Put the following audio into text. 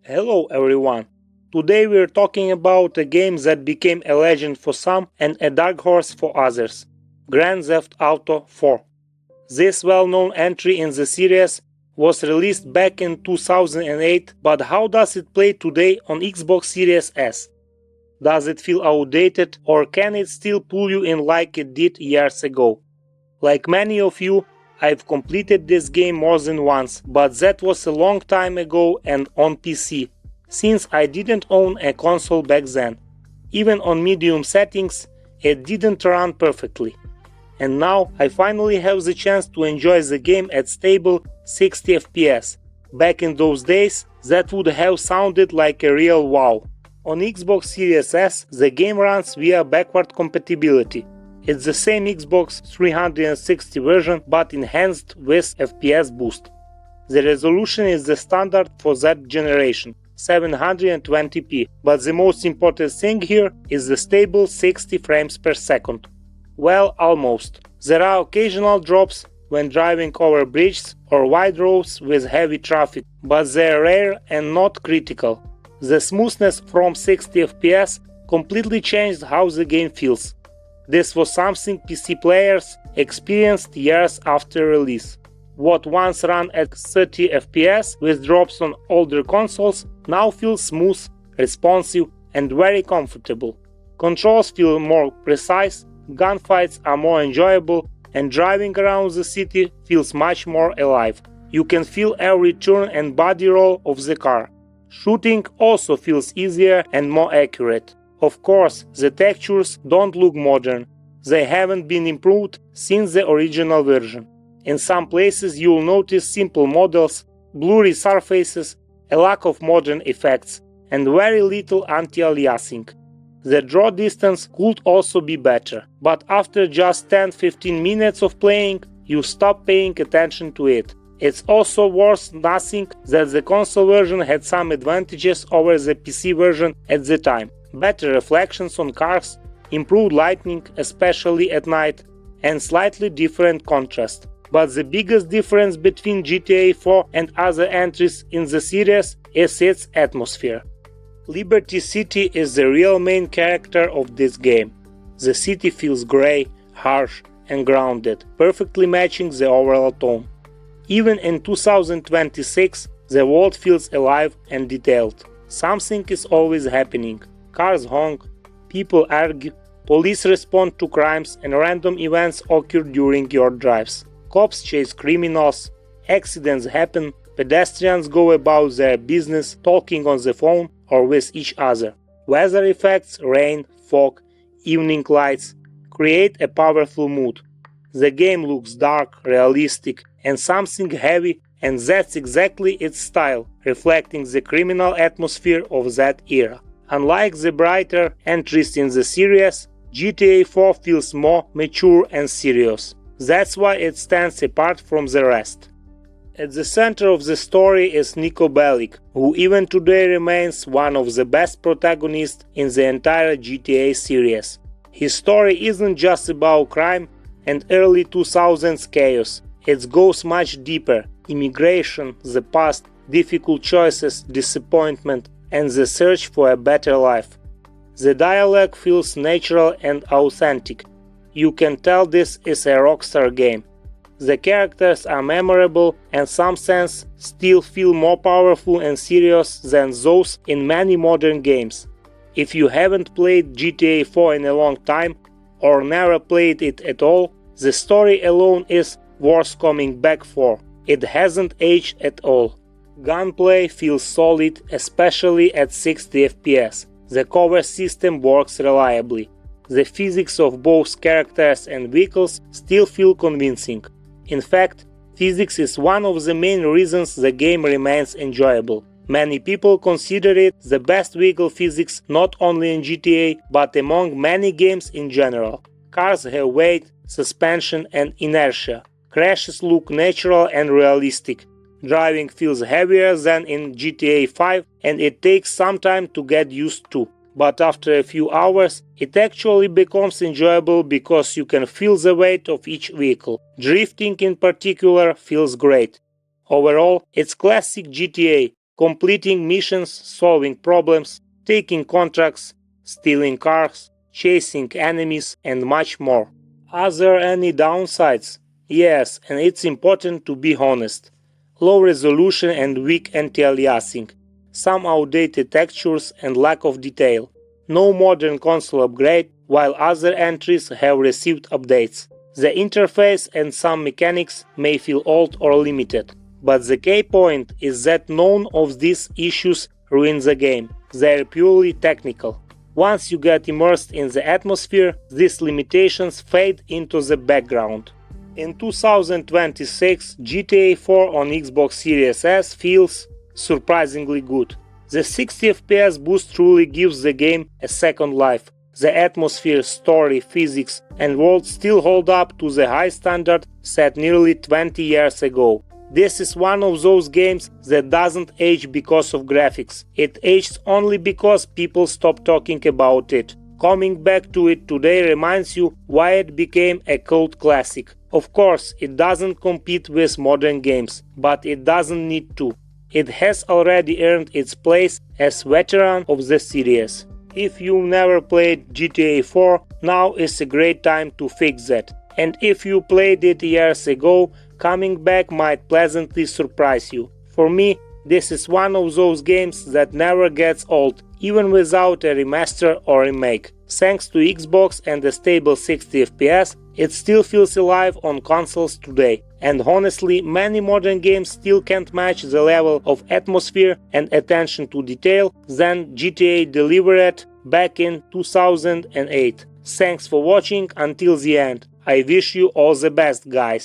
Hello everyone! Today we're talking about a game that became a legend for some and a dark horse for others, Grand Theft Auto 4. This well-known entry in the series was released back in 2008, but how does it play today on Xbox Series S? Does it feel outdated or can it still pull you in like it did years ago? Like many of you, I've completed this game more than once, but that was a long time ago and on PC, since I didn't own a console back then. Even on medium settings, it didn't run perfectly. And now I finally have the chance to enjoy the game at stable 60 FPS. Back in those days, that would have sounded like a real wow. On Xbox Series S, the game runs via backward compatibility. It's the same Xbox 360 version but enhanced with FPS boost. The resolution is the standard for that generation, 720p, but the most important thing here is the stable 60 frames per second. Well, almost. There are occasional drops when driving over bridges or wide roads with heavy traffic, but they're rare and not critical. The smoothness from 60 FPS completely changed how the game feels. This was something PC players experienced years after release. What once ran at 30 FPS with drops on older consoles now feels smooth, responsive, and very comfortable. Controls feel more precise, gunfights are more enjoyable, and driving around the city feels much more alive. You can feel every turn and body roll of the car. Shooting also feels easier and more accurate. Of course, the textures don't look modern. They haven't been improved since the original version. In some places you'll notice simple models, blurry surfaces, a lack of modern effects, and very little anti-aliasing. The draw distance could also be better, but after just 10-15 minutes of playing, you stop paying attention to it. It's also worth noting that the console version had some advantages over the PC version at the time. Better reflections on cars, improved lighting, especially at night, and slightly different contrast. But the biggest difference between GTA 4 and other entries in the series is its atmosphere. Liberty City is the real main character of this game. The city feels grey, harsh, and grounded, perfectly matching the overall tone. Even in 2026, the world feels alive and detailed. Something is always happening. Cars honk, people argue, police respond to crimes, and random events occur during your drives. Cops chase criminals, accidents happen, pedestrians go about their business talking on the phone or with each other. Weather effects, rain, fog, evening lights create a powerful mood. The game looks dark, realistic, and something heavy, and that's exactly its style, reflecting the criminal atmosphere of that era. Unlike the brighter entries in the series, GTA 4 feels more mature and serious. That's why it stands apart from the rest. At the center of the story is Niko Bellic, who even today remains one of the best protagonists in the entire GTA series. His story isn't just about crime and early 2000s chaos. It goes much deeper: immigration, the past, difficult choices, disappointment, and the search for a better life. The dialogue feels natural and authentic. You can tell this is a Rockstar game. The characters are memorable and in some sense still feel more powerful and serious than those in many modern games. If you haven't played GTA 4 in a long time or never played it at all, the story alone is worth coming back for. It hasn't aged at all. Gunplay feels solid, especially at 60 FPS. The cover system works reliably. The physics of both characters and vehicles still feel convincing. In fact, physics is one of the main reasons the game remains enjoyable. Many people consider it the best vehicle physics not only in GTA but among many games in general. Cars have weight, suspension, and inertia. Crashes look natural and realistic. Driving feels heavier than in GTA 5 and it takes some time to get used to. But after a few hours, it actually becomes enjoyable because you can feel the weight of each vehicle. Drifting in particular feels great. Overall, it's classic GTA, completing missions, solving problems, taking contracts, stealing cars, chasing enemies, and much more. Are there any downsides? Yes, and it's important to be honest. Low resolution and weak anti-aliasing, some outdated textures and lack of detail, no modern console upgrade, while other entries have received updates. The interface and some mechanics may feel old or limited, but the key point is that none of these issues ruin the game. They are purely technical. Once you get immersed in the atmosphere, these limitations fade into the background. In 2026, GTA 4 on Xbox Series S feels surprisingly good. The 60 FPS boost truly gives the game a second life. The atmosphere, story, physics, and world still hold up to the high standard set nearly 20 years ago. This is one of those games that doesn't age because of graphics. It ages only because people stop talking about it. Coming back to it today reminds you why it became a cult classic. Of course, it doesn't compete with modern games, but it doesn't need to. It has already earned its place as veteran of the series. If you never played GTA 4, now is a great time to fix that. And if you played it years ago, coming back might pleasantly surprise you. For me, this is one of those games that never gets old, even without a remaster or remake. Thanks to Xbox and a stable 60 FPS, it still feels alive on consoles today. And honestly, many modern games still can't match the level of atmosphere and attention to detail that GTA delivered back in 2008. Thanks for watching until the end. I wish you all the best, guys.